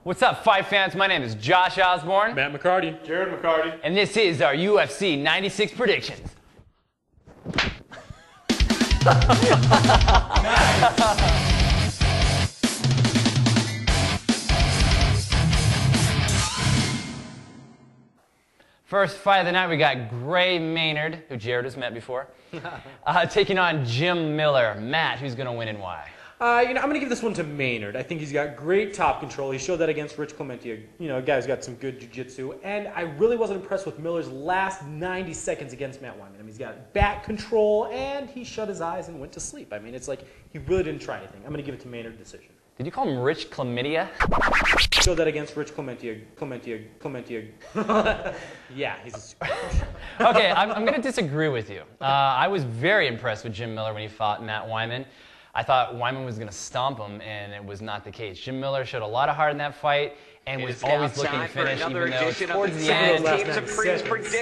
What's up, fight fans? My name is Josh Osborne. Matt McCarty. Jared McCarty. And this is our UFC 96 predictions. First fight of the night, we got Maynard, who Jared has met before, taking on Jim Miller. Matt, who's going to win and why? I'm going to give this one to Maynard. I think he's got great top control. He showed that against Rich Clemente, a guy who's got some good jiu-jitsu. And I really wasn't impressed with Miller's last 90 seconds against Matt Wiman. I mean, he's got back control, and he shut his eyes and went to sleep. I mean, it's like he really didn't try anything. I'm going to give it to Maynard decision. Did you call him Rich Chlamydia? Showed that against Rich Clemente. Yeah, he's a super Okay, I'm going to disagree with you. I was very impressed with Jim Miller when he fought Matt Wiman. I thought Wiman was going to stomp him, and it was not the case. Jim Miller showed a lot of heart in that fight and was always looking to finish, even though towards the end.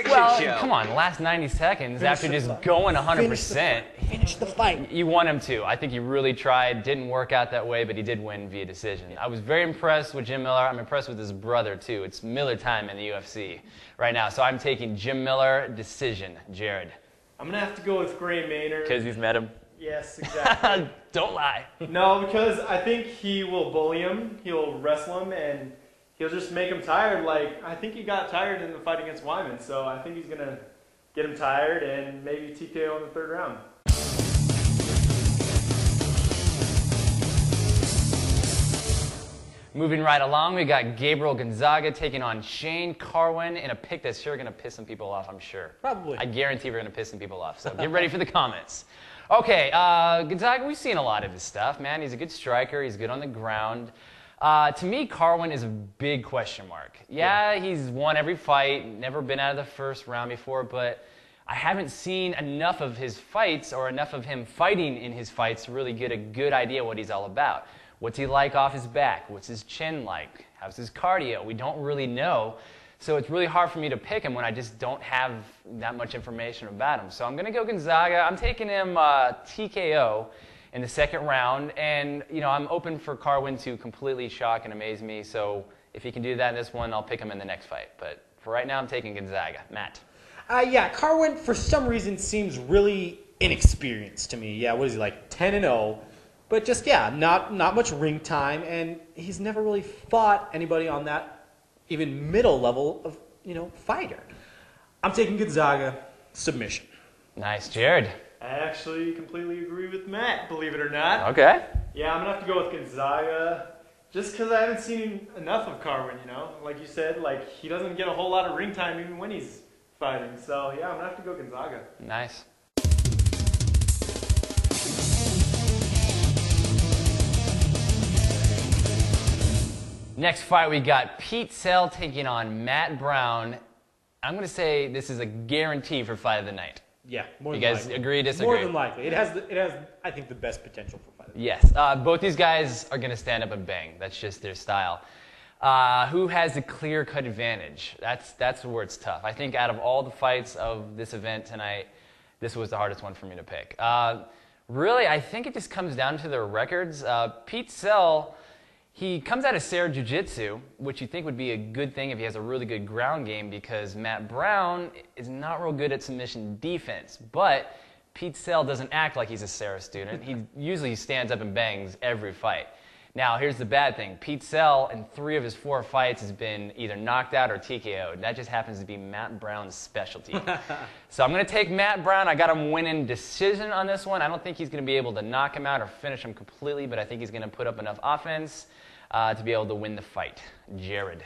Well, come on, last 90 seconds after just going 100%. Finish the fight. You want him to. I think he really tried. Didn't work out that way, but he did win via decision. I was very impressed with Jim Miller. I'm impressed with his brother, too. It's Miller time in the UFC right now. So I'm taking Jim Miller, decision. Jared. I'm going to have to go with Gray Maynard. Because you've met him? Yes, exactly. Don't lie. No, because I think he will bully him, he'll wrestle him, and he'll just make him tired. Like, I think he got tired in the fight against Wiman, so I think he's going to get him tired and maybe TKO in the third round. Moving right along, we got Gabriel Gonzaga taking on Shane Carwin in a pick that's sure going to piss some people off, I'm sure. Probably. I guarantee we're going to piss some people off, so get ready for the comments. Okay, Gonzaga, we've seen a lot of his stuff, man. He's a good striker. He's good on the ground. To me, Carwin is a big question mark. Yeah, he's won every fight, never been out of the first round before, but I haven't seen enough of his fights or enough of him fighting in his fights to really get a good idea what he's all about. What's he like off his back? What's his chin like? How's his cardio? We don't really know. So it's really hard for me to pick him when I just don't have that much information about him. So I'm going to go Gonzaga. I'm taking him TKO in the second round. And, I'm open for Carwin to completely shock and amaze me. So if he can do that in this one, I'll pick him in the next fight. But for right now, I'm taking Gonzaga. Matt? Carwin, for some reason, seems really inexperienced to me. Yeah, what is he, like 10-0? But just, not much ring time. And he's never really fought anybody on that even middle level of, fighter. I'm taking Gonzaga, submission. Nice, Jared. I actually completely agree with Matt, believe it or not. Okay. Yeah, I'm going to have to go with Gonzaga just because I haven't seen enough of Carwin, Like you said, he doesn't get a whole lot of ring time even when he's fighting. So, yeah, I'm going to have to go Gonzaga. Nice. Next fight, we got Pete Sell taking on Matt Brown. I'm going to say this is a guarantee for fight of the night. Yeah, more than likely. You guys agree, disagree? More than likely. It has, I think, the best potential for fight of the night. Yes. Both these guys are going to stand up and bang. That's just their style. Who has the clear-cut advantage? That's where it's tough. I think out of all the fights of this event tonight, this was the hardest one for me to pick. Really, I think it just comes down to their records. Pete Sell, he comes out of Serra Jiu-Jitsu, which you think would be a good thing if he has a really good ground game because Matt Brown is not real good at submission defense. But Pete Sell doesn't act like he's a Serra student. He usually stands up and bangs every fight. Now, here's the bad thing. Pete Sell, in 3 of his 4 fights, has been either knocked out or TKO'd. That just happens to be Matt Brown's specialty. So I'm going to take Matt Brown. I got him winning decision on this one. I don't think he's going to be able to knock him out or finish him completely, but I think he's going to put up enough offense to be able to win the fight. Jared.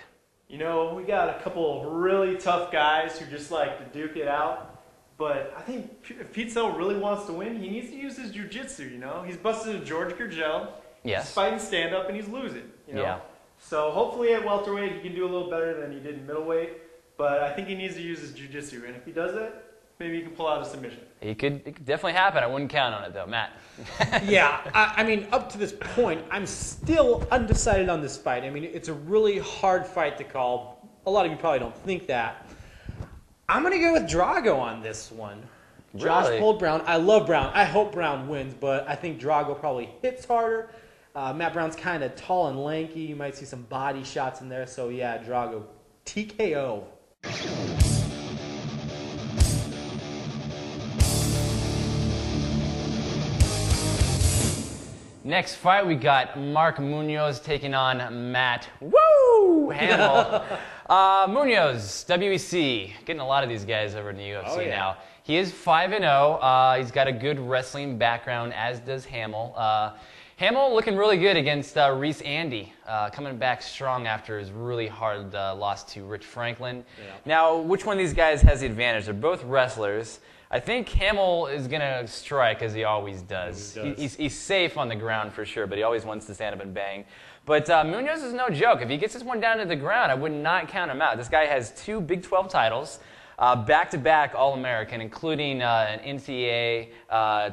We got a couple of really tough guys who just like to duke it out. But I think if Pete Sell really wants to win, he needs to use his jiu-jitsu, He's busted a George Gurgel. Yes. He's fighting stand-up and he's losing, Yeah. So hopefully at welterweight he can do a little better than he did in middleweight. But I think he needs to use his jiu-jitsu. And if he does that, maybe he can pull out a submission. It could definitely happen. I wouldn't count on it, though. Matt. Yeah, I mean, up to this point, I'm still undecided on this fight. I mean, it's a really hard fight to call. A lot of you probably don't think that. I'm going to go with Drago on this one. Josh Really? pulled Brown. I love Brown. I hope Brown wins, but I think Drago probably hits harder. Matt Brown's kind of tall and lanky. You might see some body shots in there. So, yeah, Drago. TKO. Next fight, we got Mark Munoz taking on Matt Hamill. Munoz, WEC, getting a lot of these guys over in the UFC now. He is 5-0. He's got a good wrestling background, as does Hamill. Hamill looking really good against Reese Andy, coming back strong after his really hard loss to Rich Franklin. Yeah. Now, which one of these guys has the advantage? They're both wrestlers. I think Hamill is going to strike, as he always does. He's safe on the ground for sure, but he always wants to stand up and bang. But Munoz is no joke. If he gets this one down to the ground, I would not count him out. This guy has 2 Big 12 titles, back-to-back All-American, including an NCAA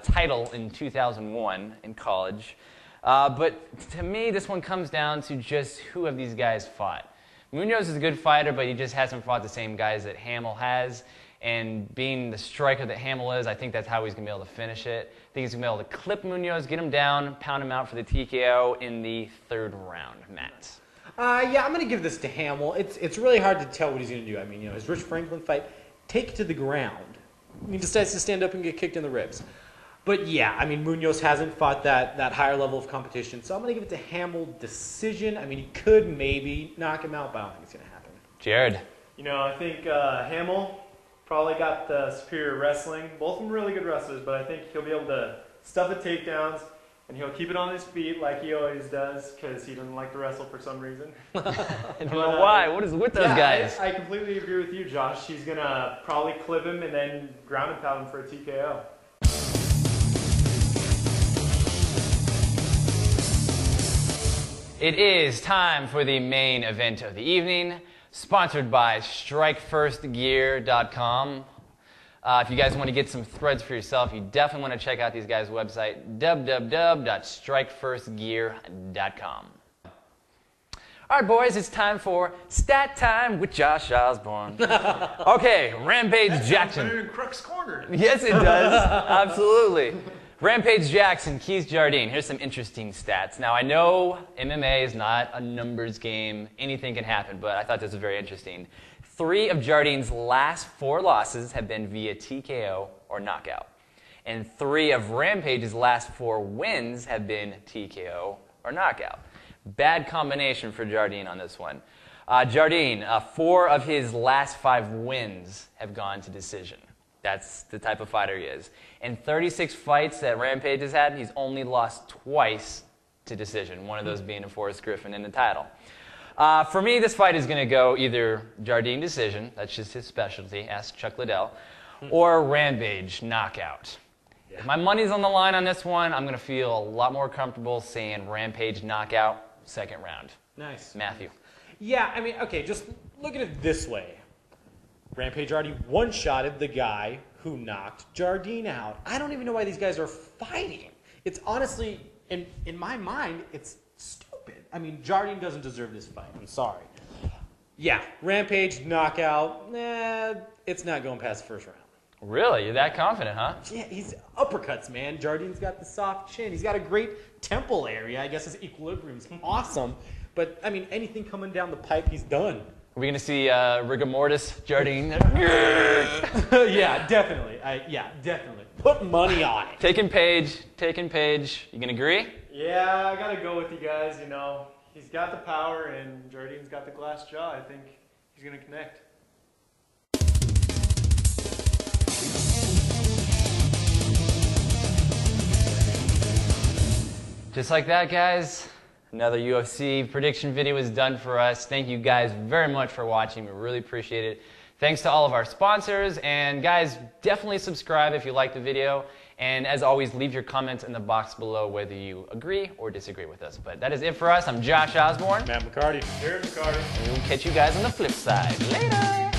title in 2001 in college. But to me, this one comes down to just who of these guys fought. Munoz is a good fighter, but he just hasn't fought the same guys that Hamill has. And being the striker that Hamill is, I think that's how he's going to be able to finish it. I think he's going to be able to clip Munoz, get him down, pound him out for the TKO in the 3rd round. Matt? Yeah, I'm going to give this to Hamill. It's really hard to tell what he's going to do. I mean, his Rich Franklin fight, take to the ground. He decides to stand up and get kicked in the ribs. But yeah, I mean, Munoz hasn't fought that higher level of competition, so I'm going to give it to Hamill decision. I mean, he could maybe knock him out, but I don't think it's going to happen. Jared? I think Hamill probably got the superior wrestling. Both of them really good wrestlers, but I think he'll be able to stuff the takedowns, and he'll keep it on his feet like he always does, because he doesn't like to wrestle for some reason. I don't know why. What is with those guys? I completely agree with you, Josh. He's going to probably clip him and then ground and pound him for a TKO. It is time for the main event of the evening, sponsored by StrikeFirstGear.com. If you guys want to get some threads for yourself, you definitely want to check out these guys' website, www.strikefirstgear.com. All right, boys, it's time for Stat Time with Josh Osborne. Okay, Rampage Jackson. Put it in Crook's corner. Yes, it does. Absolutely. Rampage Jackson, Keith Jardine. Here's some interesting stats. Now, I know MMA is not a numbers game. Anything can happen, but I thought this was very interesting. 3 of Jardine's last 4 losses have been via TKO or knockout. And 3 of Rampage's last 4 wins have been TKO or knockout. Bad combination for Jardine on this one. Jardine, 4 of his last 5 wins have gone to decision. That's the type of fighter he is. In 36 fights that Rampage has had, he's only lost twice to decision, one of those being a Forrest Griffin in the title. For me, this fight is going to go either Jardine decision, that's just his specialty, ask Chuck Liddell, or Rampage knockout. Yeah. If my money's on the line on this one, I'm going to feel a lot more comfortable saying Rampage knockout, 2nd round. Nice. Matthew. Yeah, I mean, okay, just look at it this way. Rampage already one-shotted the guy who knocked Jardine out. I don't even know why these guys are fighting. It's honestly, in my mind, it's stupid. I mean, Jardine doesn't deserve this fight. I'm sorry. Yeah, Rampage, knockout, it's not going past the 1st round. Really? You're that confident, huh? Yeah, he's uppercuts, man. Jardine's got the soft chin. He's got a great temple area. I guess his equilibrium's awesome. But, I mean, anything coming down the pipe, he's done. Are we going to see rigor mortis Jardine? Yeah, definitely. Definitely. Put money on it. Taking Page. You going to agree? Yeah, I got to go with you guys. He's got the power, and Jardine's got the glass jaw. I think he's going to connect. Just like that, guys. Another UFC prediction video is done for us. Thank you guys very much for watching. We really appreciate it. Thanks to all of our sponsors. And guys, definitely subscribe if you like the video. And as always, leave your comments in the box below whether you agree or disagree with us. But that is it for us. I'm Josh Osborne. Matt McCarty. Here's McCarty. And we'll catch you guys on the flip side. Later.